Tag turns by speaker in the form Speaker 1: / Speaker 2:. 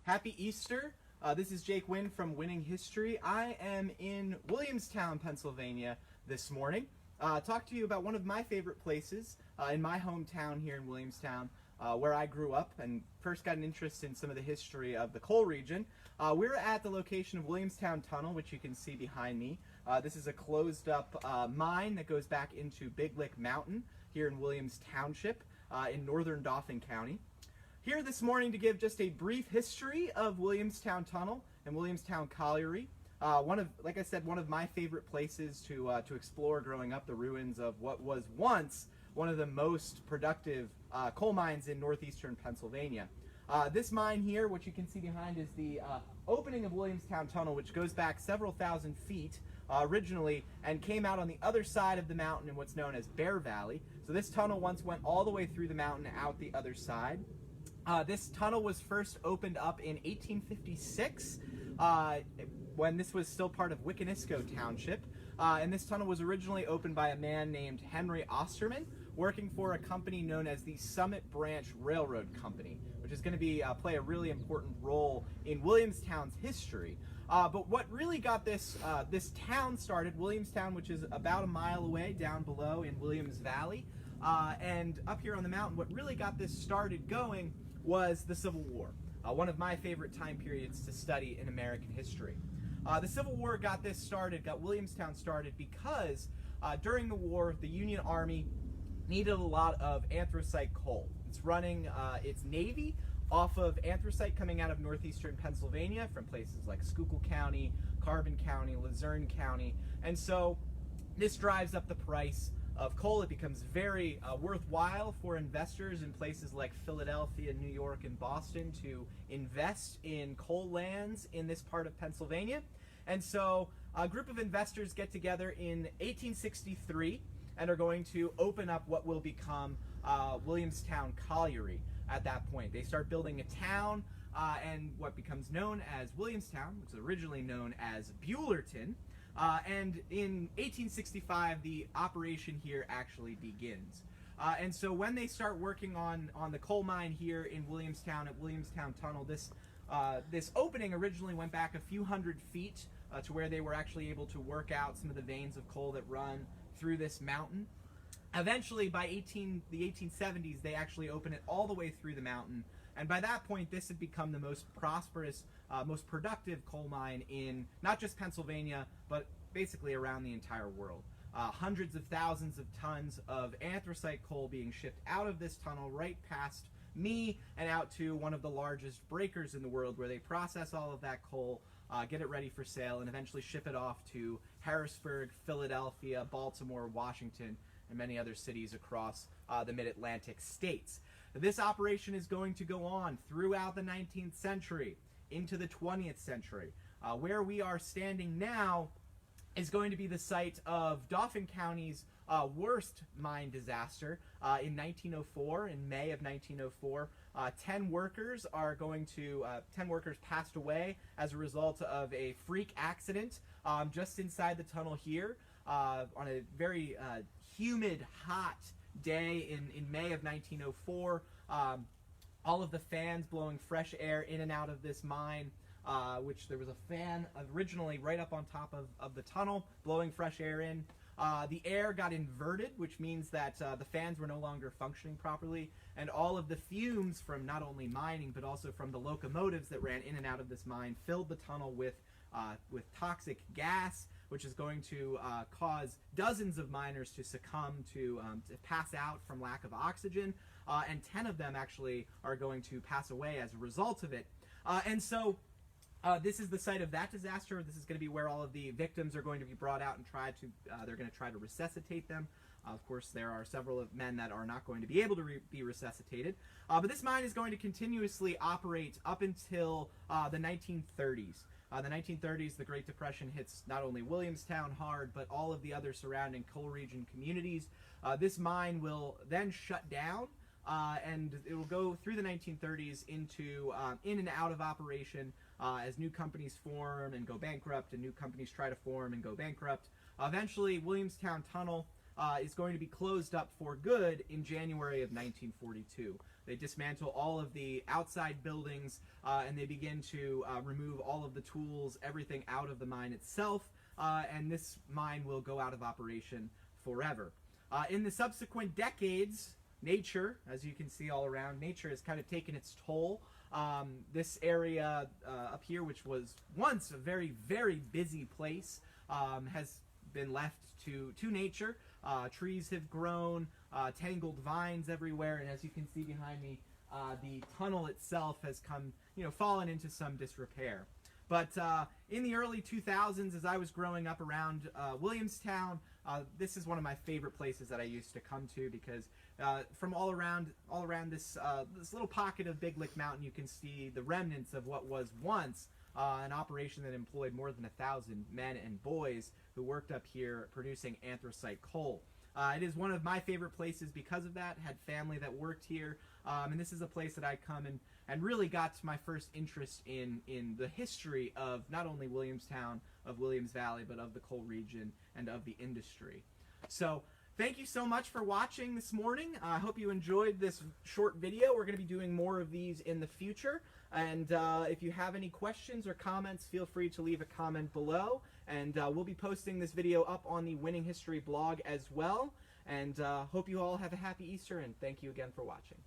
Speaker 1: Happy Easter. This is Jake Wynn from Winning History. I am in Williamstown, Pennsylvania this morning. Talk to you about one of my favorite places in my hometown here in Williamstown, where I grew up and first got an interest in some of the history of the coal region. We're at the location of Williamstown Tunnel, which you can see behind me. This is a closed up mine that goes back into Big Lick Mountain here in Williams Township in northern Dauphin County. Here this morning to give just a brief history of Williamstown Tunnel and Williamstown Colliery. Like I said, one of my favorite places to explore growing up, the ruins of what was once one of the most productive coal mines in northeastern Pennsylvania. This mine here, what you can see behind, is the opening of Williamstown Tunnel, which goes back several thousand feet originally and came out on the other side of the mountain in what's known as Bear Valley. So this tunnel once went all the way through the mountain out the other side. This tunnel was first opened up in 1856 when this was still part of Wickanisco Township. And this tunnel was originally opened by a man named Henry Osterman, working for a company known as the Summit Branch Railroad Company, which is going to play a really important role in Williamstown's history. But what really got this town started, Williamstown, which is about a mile away down below in Williams Valley, and up here on the mountain, what really got this started going was the Civil War, one of my favorite time periods to study in American history. The Civil War got Williamstown started because during the war, the Union Army needed a lot of anthracite coal. It's running its navy off of anthracite coming out of northeastern Pennsylvania from places like Schuylkill County, Carbon County, Luzerne County, and so this drives up the price of coal. It becomes very worthwhile for investors in places like Philadelphia, New York, and Boston to invest in coal lands in this part of Pennsylvania. And so a group of investors get together in 1863 and are going to open up what will become Williamstown Colliery at that point. They start building a town and what becomes known as Williamstown, which was originally known as Buellerton. And in 1865, the operation here actually begins. And so when they start working on the coal mine here in Williamstown at Williamstown Tunnel, this opening originally went back a few hundred feet to where they were actually able to work out some of the veins of coal that run through this mountain. Eventually, by the 1870s, they actually open it all the way through the mountain. And by that point, this had become the most prosperous, most productive coal mine in not just Pennsylvania, but basically around the entire world. Hundreds of thousands of tons of anthracite coal being shipped out of this tunnel right past me and out to one of the largest breakers in the world, where they process all of that coal, get it ready for sale, and eventually ship it off to Harrisburg, Philadelphia, Baltimore, Washington, and many other cities across the mid-Atlantic states. This operation is going to go on throughout the 19th century into the 20th century. Where we are standing now is going to be the site of Dauphin County's worst mine disaster in 1904. In May of 1904, 10 workers passed away as a result of a freak accident just inside the tunnel here on a very humid, hot day in May of 1904. All of the fans blowing fresh air in and out of this mine, which there was a fan originally right up on top of the tunnel blowing fresh air in. The air got inverted, which means that the fans were no longer functioning properly, and all of the fumes from not only mining but also from the locomotives that ran in and out of this mine filled the tunnel with toxic gas, which is going to cause dozens of miners to succumb to pass out from lack of oxygen, and 10 of them actually are going to pass away as a result of it. And so this is the site of that disaster. This is going to be where all of the victims are going to be brought out and they're going to try to resuscitate them. Of course, there are several men that are not going to be able to be resuscitated. But this mine is going to continuously operate up until the 1930s. The 1930s, the Great Depression hits not only Williamstown hard, but all of the other surrounding coal region communities. This mine will then shut down, and it will go through the 1930s into in and out of operation as new companies form and go bankrupt, and new companies try to form and go bankrupt. Eventually, Williamstown Tunnel is going to be closed up for good in January of 1942. They dismantle all of the outside buildings, and they begin to remove all of the tools, everything out of the mine itself, and this mine will go out of operation forever. In the subsequent decades, nature, as you can see all around, nature has kind of taken its toll. This area up here, which was once a very, very busy place, has been left to nature. Trees have grown, tangled vines everywhere, and as you can see behind me, the tunnel itself has come, fallen into some disrepair. But in the early 2000s, as I was growing up around Williamstown, this is one of my favorite places that I used to come to, because from all around this little pocket of Big Lick Mountain, you can see the remnants of what was once an operation that employed more than 1,000 men and boys who worked up here producing anthracite coal. It is one of my favorite places because of that. Had family that worked here, and this is a place that I come and really got my first interest in the history of not only Williamstown, of Williams Valley, but of the coal region and of the industry. So thank you so much for watching this morning. I hope you enjoyed this short video. We're going to be doing more of these in the future. And if you have any questions or comments, feel free to leave a comment below. And we'll be posting this video up on the Winning History blog as well. And hope you all have a happy Easter, and thank you again for watching.